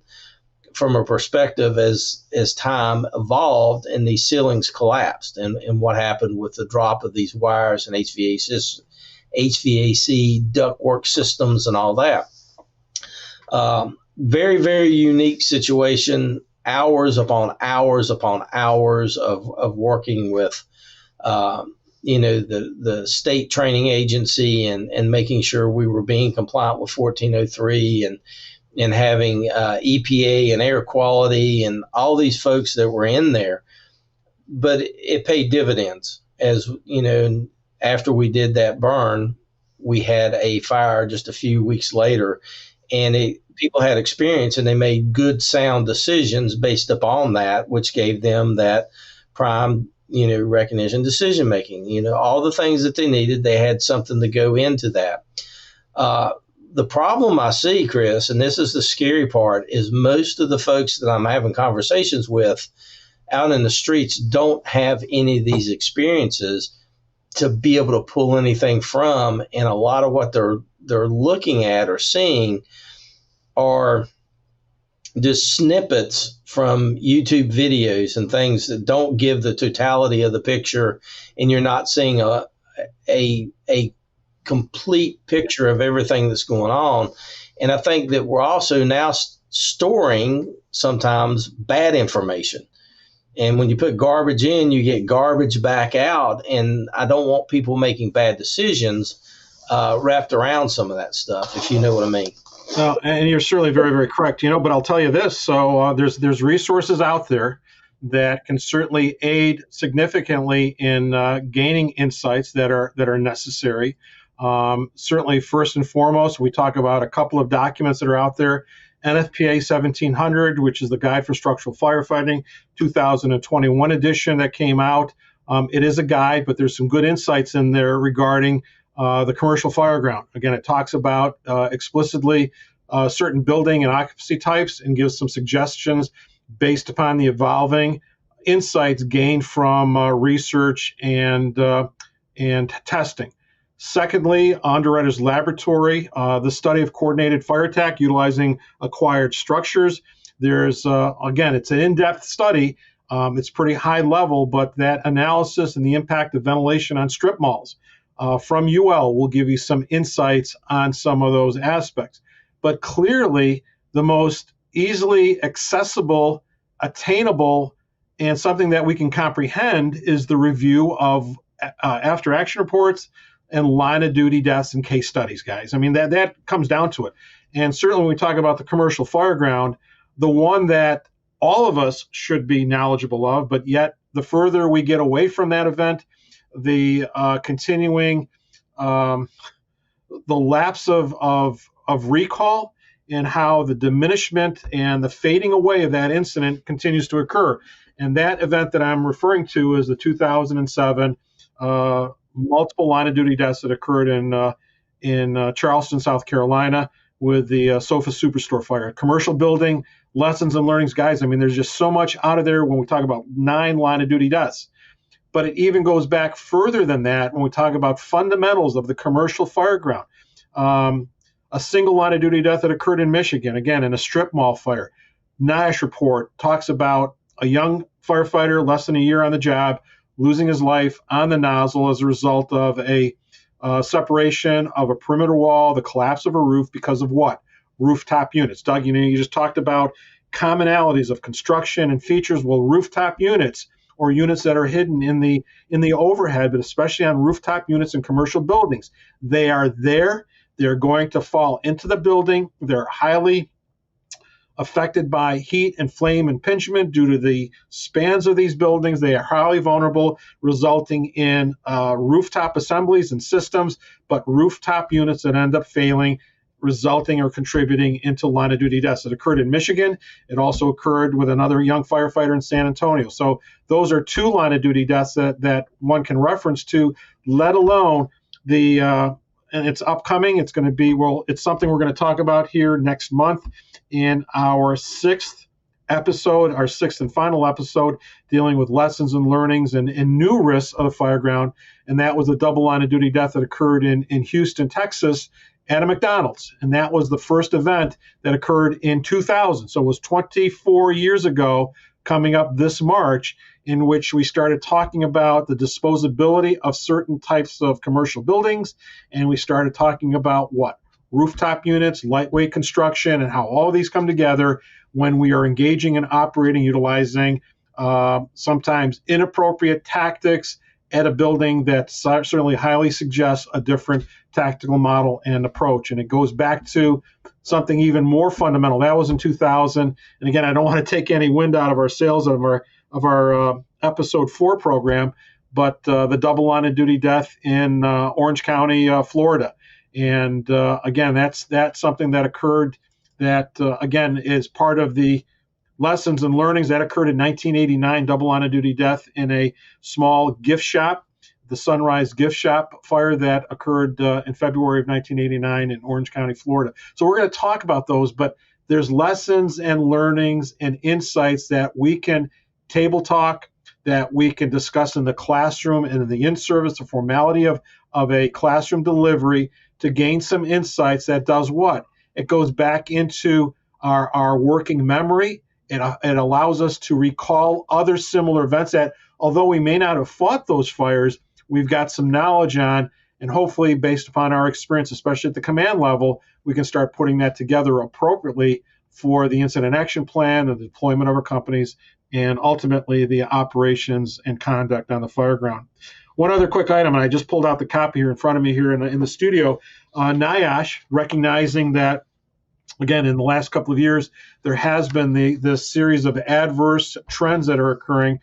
Speaker 4: from a perspective as time evolved and these ceilings collapsed, and what happened with the drop of these wires and HVAC ductwork systems and all that. Very, very unique situation. Hours upon hours upon hours of working with, the state training agency and making sure we were being compliant with 1403 and having EPA and air quality and all these folks that were in there. But it paid dividends. As after we did that burn, we had a fire just a few weeks later, and people had experience and they made good, sound decisions based upon that, which gave them that prime, recognition, decision making, all the things that they needed. They had something to go into that. The problem I see, Chris, and this is the scary part, is most of the folks that I'm having conversations with out in the streets don't have any of these experiences to be able to pull anything from. And a lot of what they're looking at or seeing are just snippets from YouTube videos and things that don't give the totality of the picture, and you're not seeing a complete picture of everything that's going on. And I think that we're also now storing sometimes bad information. And when you put garbage in, you get garbage back out. And I don't want people making bad decisions wrapped around some of that stuff, if you know what I mean.
Speaker 3: And you're certainly very, very correct. But I'll tell you this. So there's resources out there that can certainly aid significantly in gaining insights that are necessary. Certainly, first and foremost, we talk about a couple of documents that are out there. NFPA 1700, which is the Guide for Structural Firefighting, 2021 edition that came out. It is a guide, but there's some good insights in there regarding the commercial fireground. Again, it talks about explicitly certain building and occupancy types and gives some suggestions based upon the evolving insights gained from research and testing. Secondly, Underwriters Laboratory, the study of coordinated fire attack utilizing acquired structures. There's, again, it's an in-depth study. It's pretty high level, but that analysis and the impact of ventilation on strip malls from UL will give you some insights on some of those aspects. But clearly, the most easily accessible, attainable, and something that we can comprehend is the review of after action reports and line of duty deaths and case studies, guys. I mean, that comes down to it. And certainly when we talk about the commercial fireground, the one that all of us should be knowledgeable of, but yet the further we get away from that event, the continuing, the lapse of recall and how the diminishment and the fading away of that incident continues to occur. And that event that I'm referring to is the 2007 multiple line of duty deaths that occurred in Charleston, South Carolina, with the Sofa Superstore fire. Commercial building, lessons and learnings, guys. I mean, there's just so much out of there when we talk about 9 line of duty deaths. But it even goes back further than that when we talk about fundamentals of the commercial fireground. A single line of duty death that occurred in Michigan, again, in a strip mall fire. NIOSH report talks about a young firefighter, less than a year on the job, losing his life on the nozzle as a result of a separation of a perimeter wall, the collapse of a roof because of what? Rooftop units. Doug, you just talked about commonalities of construction and features. Well, rooftop units or units that are hidden in the overhead, but especially on rooftop units in commercial buildings, they are there. They're going to fall into the building. They're highly affected by heat and flame impingement due to the spans of these buildings. They are highly vulnerable, resulting in rooftop assemblies and systems, but rooftop units that end up failing, resulting or contributing into line of duty deaths. It occurred in Michigan. It also occurred with another young firefighter in San Antonio. So those are 2 line of duty deaths that one can reference to, let alone the, and it's upcoming. It's going to be, it's something we're going to talk about here next month in our 6th episode, our 6th and final episode, dealing with lessons and learnings and new risks of the fireground. And that was a double line of duty death that occurred in Houston, Texas, at a McDonald's. And that was the first event that occurred in 2000. So it was 24 years ago, coming up this March, in which we started talking about the disposability of certain types of commercial buildings. And we started talking about what? Rooftop units, lightweight construction, and how all of these come together when we are engaging in operating, utilizing sometimes inappropriate tactics at a building that certainly highly suggests a different tactical model and approach. And it goes back to something even more fundamental. That was in 2000. And again, I don't want to take any wind out of our sails of our episode 4 program, but the double line of duty death in Orange County, Florida. And again, that's something that occurred that, again, is part of the lessons and learnings that occurred in 1989, double line of duty death in a small gift shop, the Sunrise Gift Shop fire that occurred in February of 1989 in Orange County, Florida. So we're going to talk about those, but there's lessons and learnings and insights that we can table talk, that we can discuss in the classroom and in the in-service, the formality of a classroom delivery, to gain some insights that does what? It goes back into our working memory. It allows us to recall other similar events that, although we may not have fought those fires, we've got some knowledge on, and hopefully based upon our experience, especially at the command level, we can start putting that together appropriately for the incident action plan, the deployment of our companies, and ultimately the operations and conduct on the fireground. One other quick item, and I just pulled out the copy here in front of me here in the studio. NIOSH, recognizing that, again, in the last couple of years, there has been this series of adverse trends that are occurring,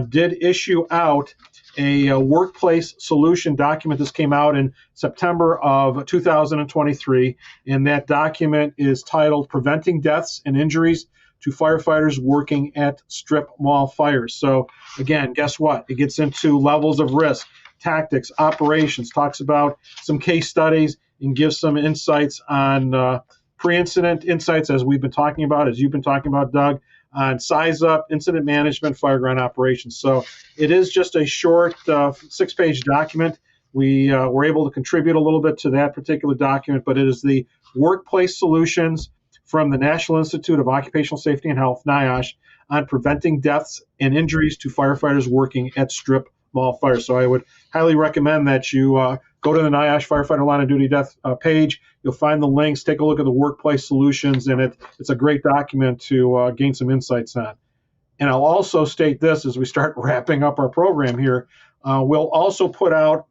Speaker 3: did issue out a workplace solution document. This came out in September of 2023, and that document is titled Preventing Deaths and Injuries to Firefighters Working at Strip Mall Fires. So again, guess what? It gets into levels of risk, tactics, operations, talks about some case studies, and gives some insights on pre-incident insights, as we've been talking about, as you've been talking about, Doug, on size up, incident management, fireground operations. So it is just a short 6-page document. We were able to contribute a little bit to that particular document, but it is the workplace solutions from the National Institute of Occupational Safety and Health, NIOSH, on preventing deaths and injuries to firefighters working at strip mall fires. So I would highly recommend that you go to the NIOSH Firefighter Line of Duty Death page. You'll find the links. Take a look at the workplace solutions, and it's a great document to gain some insights on. And I'll also state this as we start wrapping up our program here. We'll also put out,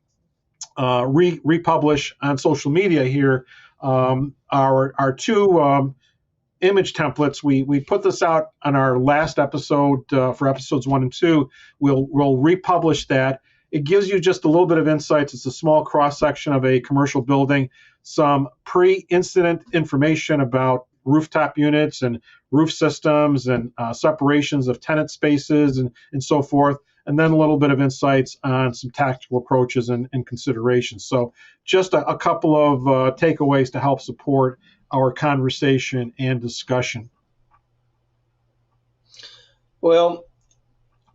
Speaker 3: republish on social media here, our two image templates. We put this out on our last episode for episodes 1 and 2. We'll republish that. It gives you just a little bit of insights. It's a small cross-section of a commercial building, some pre-incident information about rooftop units and roof systems and separations of tenant spaces and so forth, and then a little bit of insights on some tactical approaches and considerations. So just a couple of takeaways to help support our conversation and discussion.
Speaker 4: Well,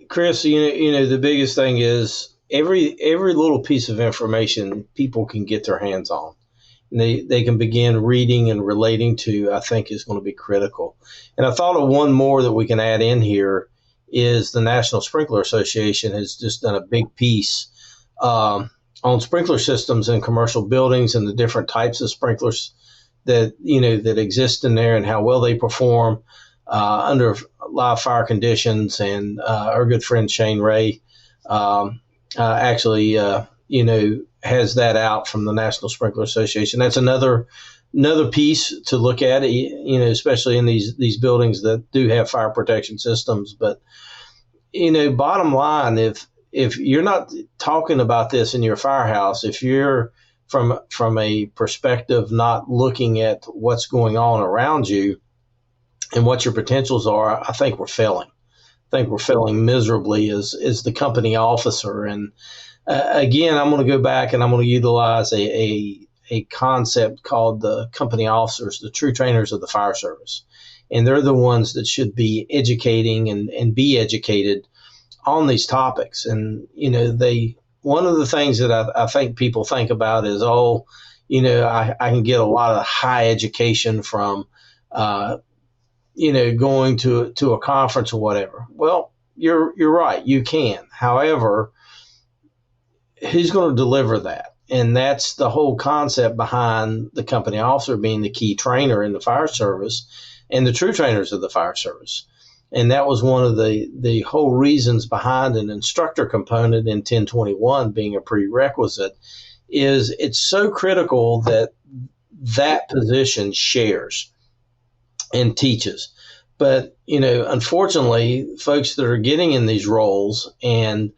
Speaker 4: Chris, you know the biggest thing is every little piece of information people can get their hands on. And they can begin reading and relating to, I think, is going to be critical. And I thought of one more that we can add in here is the National Sprinkler Association has just done a big piece on sprinkler systems in commercial buildings and the different types of sprinklers that exist in there and how well they perform under live fire conditions. And our good friend Shane Ray actually has that out from the National Sprinkler Association. That's another piece to look at, especially in these buildings that do have fire protection systems. But bottom line, if you're not talking about this in your firehouse, if you're from a perspective not looking at what's going on around you and what your potentials are, I think we're failing. I think we're failing miserably as the company officer. And again, I'm going to go back and I'm going to utilize a concept called the company officers, the true trainers of the fire service. And they're the ones that should be educating and be educated on these topics. And, one of the things that I think people think about is, I can get a lot of high education from, going to a conference or whatever. Well, you're right. You can. However, who's going to deliver that? And that's the whole concept behind the company officer being the key trainer in the fire service and the true trainers of the fire service. And that was one of the whole reasons behind an instructor component in 1021 being a prerequisite is it's so critical that position shares and teaches. But, unfortunately, folks that are getting in these roles and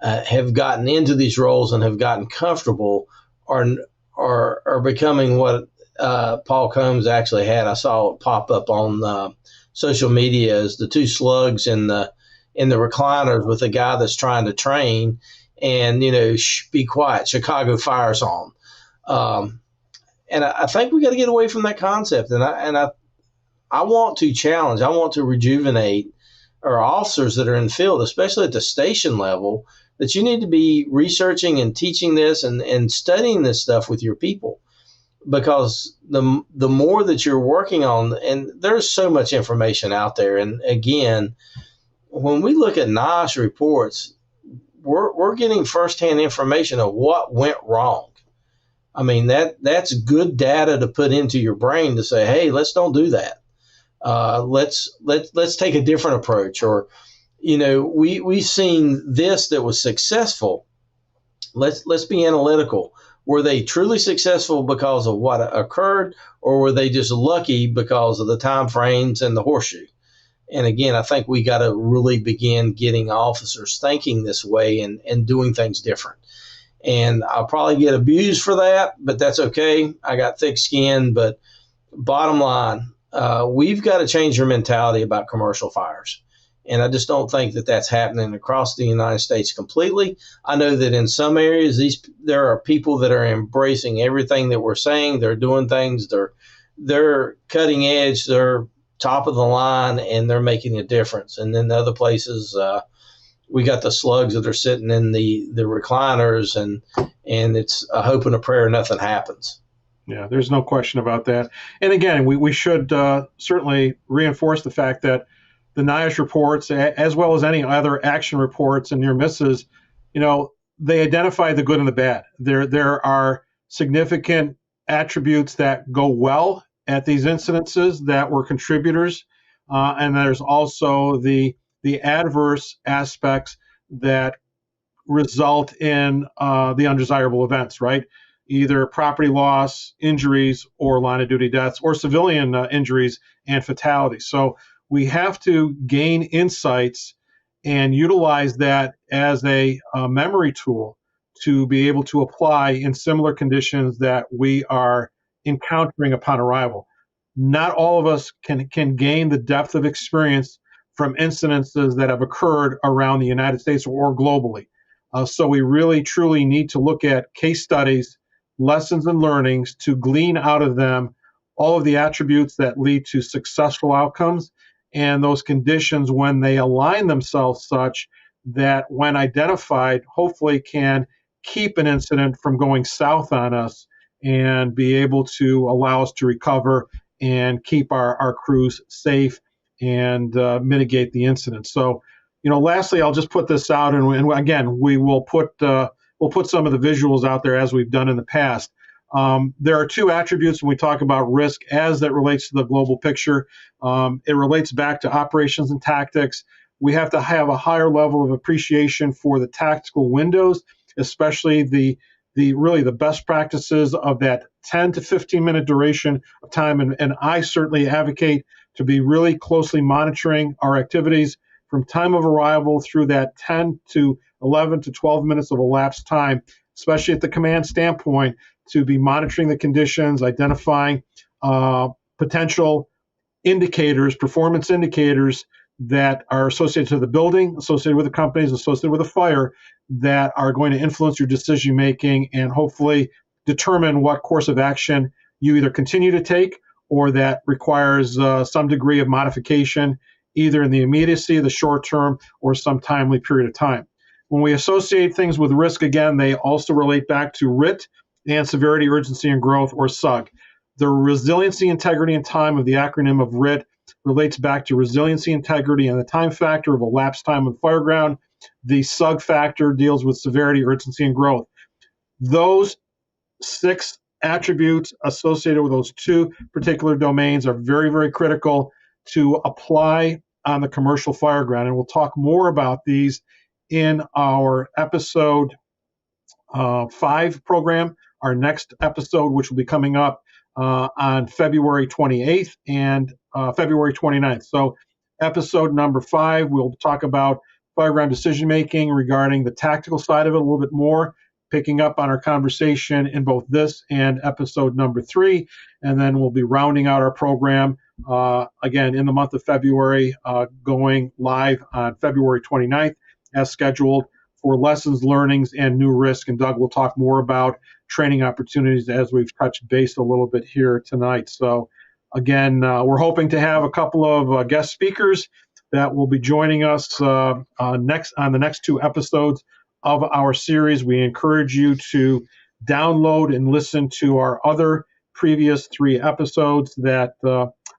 Speaker 4: have gotten into these roles and have gotten comfortable are becoming what Paul Combs actually had. I saw it pop up on social media as the two slugs in the recliners with a guy that's trying to train and, be quiet, Chicago fire's on. And I think we got to get away from that concept. And I want to challenge, I want to rejuvenate our officers that are in the field, especially at the station level, that you need to be researching and teaching this and studying this stuff with your people. Because the more that you're working on, and there's so much information out there. And again, when we look at NIOSH reports, we're getting firsthand information of what went wrong. I mean, that's good data to put into your brain to say, hey, let's don't do that. Let's take a different approach. Or, we've seen this that was successful. Let's be analytical. Were they truly successful because of what occurred, or were they just lucky because of the time frames and the horseshoe? And again, I think we got to really begin getting officers thinking this way and doing things different. And I'll probably get abused for that, but that's okay. I got thick skin. But bottom line, we've got to change your mentality about commercial fires. And I just don't think that that's happening across the United States completely. I know that in some areas, there are people that are embracing everything that we're saying. They're doing things. They're cutting edge. They're top of the line, and they're making a difference. And then the other places, we got the slugs that are sitting in the recliners, and it's a hope and a prayer nothing happens.
Speaker 3: Yeah, there's no question about that. And again, we should certainly reinforce the fact that the NIOSH reports, as well as any other action reports and near misses, they identify the good and the bad. There are significant attributes that go well at these incidences that were contributors, and there's also the adverse aspects that result in the undesirable events, right? Either property loss, injuries, or line of duty deaths, or civilian injuries and fatalities. So we have to gain insights and utilize that as a memory tool to be able to apply in similar conditions that we are encountering upon arrival. Not all of us can gain the depth of experience from incidences that have occurred around the United States or globally. So we really, truly need to look at case studies, lessons and learnings to glean out of them all of the attributes that lead to successful outcomes and those conditions when they align themselves such that when identified, hopefully can keep an incident from going south on us and be able to allow us to recover and keep our crews safe and mitigate the incident. So, lastly, I'll just put this out, and again, we'll put some of the visuals out there as we've done in the past. There are two attributes when we talk about risk as that relates to the global picture. It relates back to operations and tactics. We have to have a higher level of appreciation for the tactical windows, especially the best practices of that 10 to 15 minute duration of time. And I certainly advocate to be really closely monitoring our activities from time of arrival through that 10 to 11 to 12 minutes of elapsed time, especially at the command standpoint, to be monitoring the conditions, identifying potential indicators, performance indicators that are associated to the building, associated with the companies, associated with a fire, that are going to influence your decision making and hopefully determine what course of action you either continue to take or that requires some degree of modification, either in the immediacy, the short term, or some timely period of time. When we associate things with risk, again, they also relate back to RIT and severity, urgency, and growth, or SUG. The resiliency, integrity, and time of the acronym of RIT relates back to resiliency, integrity, and the time factor of elapsed time on Fireground. The SUG factor deals with severity, urgency, and growth. Those 6 attributes associated with those 2 particular domains are very, very critical to apply on the commercial Fireground. And we'll talk more about these in our episode 5 program, our next episode, which will be coming up on February 28th and February 29th. So episode number 5, we'll talk about Fireground decision-making regarding the tactical side of it a little bit more, picking up on our conversation in both this and episode number 3. And then we'll be rounding out our program again in the month of February, going live on February 29th as scheduled for lessons, learnings, and new risk. And Doug will talk more about training opportunities as we've touched base a little bit here tonight. So again, we're hoping to have a couple of guest speakers that will be joining us next on the next 2 episodes of our series. We encourage you to download and listen to our other previous 3 episodes that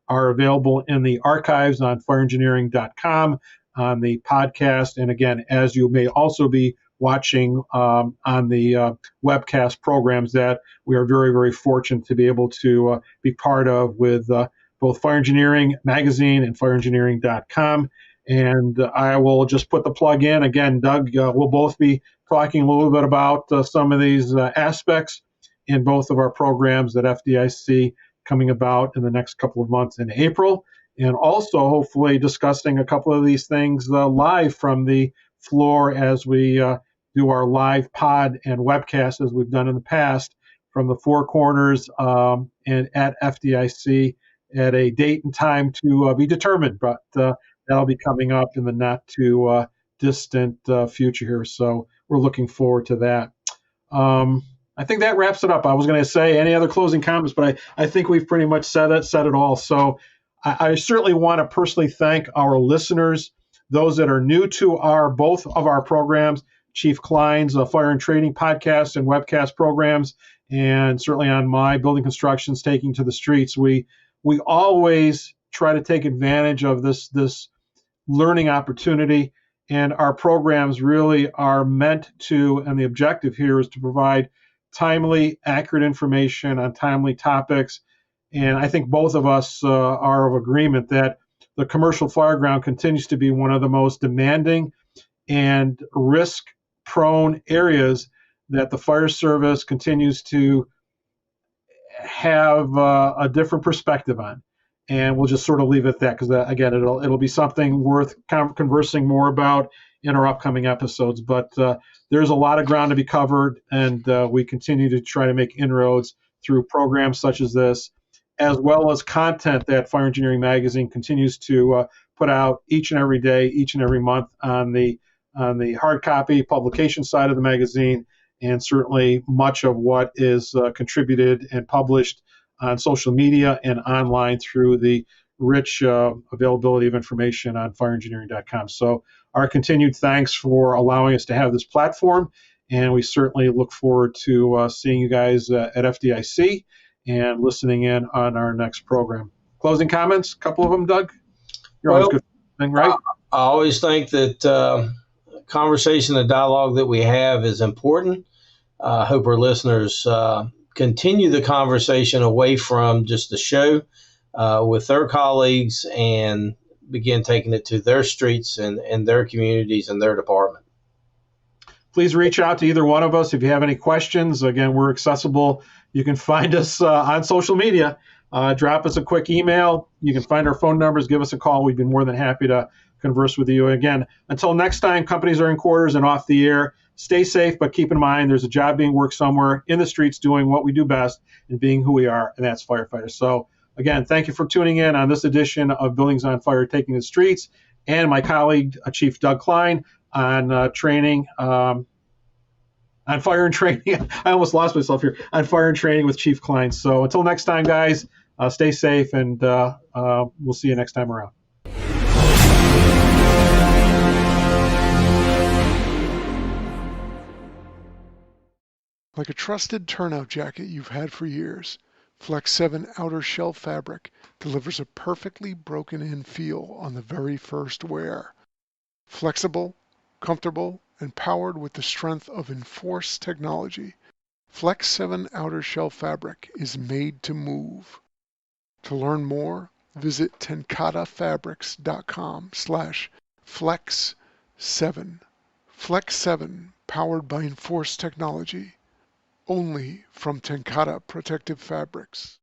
Speaker 3: are available in the archives on fireengineering.com on the podcast. And again, as you may also be watching on the webcast programs that we are very, very fortunate to be able to be part of with both Fire Engineering Magazine and fireengineering.com. And I will just put the plug in. Again, Doug, we'll both be talking a little bit about some of these aspects in both of our programs at FDIC coming about in the next couple of months in April. and also hopefully discussing a couple of these things live from the floor as we do our live pod and webcast as we've done in the past from the four corners and at FDIC at a date and time to be determined, but that'll be coming up in the not too distant future here. So we're looking forward to that. I think that wraps it up. I was going to say any other closing comments, but I think we've pretty much said it all. So I certainly want to personally thank our listeners, those that are new to both of our programs, Chief Cline's Fire and Training podcast and webcast programs, and certainly on my Building Construction's Taking to the Streets. We always try to take advantage of this learning opportunity, and our programs really are meant to, and the objective here is to provide timely, accurate information on timely topics. And I think both of us are of agreement that the commercial fireground continues to be one of the most demanding and risk-prone areas that the fire service continues to have a different perspective on. And we'll just sort of leave it at that because, again, it'll be something worth conversing more about in our upcoming episodes. But there's a lot of ground to be covered, and we continue to try to make inroads through programs such as this, as well as content that Fire Engineering Magazine continues to put out each and every day, each and every month on the hard copy publication side of the magazine, and certainly much of what is contributed and published on social media and online through the rich availability of information on fireengineering.com. So our continued thanks for allowing us to have this platform, and we certainly look forward to seeing you guys at FDIC and listening in on our next program. Closing comments, a couple of them, Doug? You're always good thing, right?
Speaker 4: I always think that conversation and dialogue that we have is important. I hope our listeners continue the conversation away from just the show with their colleagues and begin taking it to their streets and their communities and their department.
Speaker 3: Please reach out to either one of us if you have any questions. Again, we're accessible. You can find us on social media. Drop us a quick email. You can find our phone numbers. Give us a call. We'd be more than happy to converse with you. Again, until next time, companies are in quarters and off the air. Stay safe, but keep in mind there's a job being worked somewhere in the streets doing what we do best and being who we are, and that's firefighters. So, again, thank you for tuning in on this edition of Buildings on Fire Taking the Streets, and my colleague, Chief Doug Cline, on training, on fire and training. I almost lost myself here. On fire and training with Chief Cline. So until next time, guys, stay safe, and we'll see you next time around.
Speaker 1: Like a trusted turnout jacket you've had for years, Flex 7 outer shell fabric delivers a perfectly broken-in feel on the very first wear. Flexible, comfortable, and powered with the strength of Enforce technology, Flex 7 outer shell fabric is made to move. To learn more, visit tencatafabrics.com/flex7. Flex 7, powered by Enforce technology. Only from TenCate Protective Fabrics.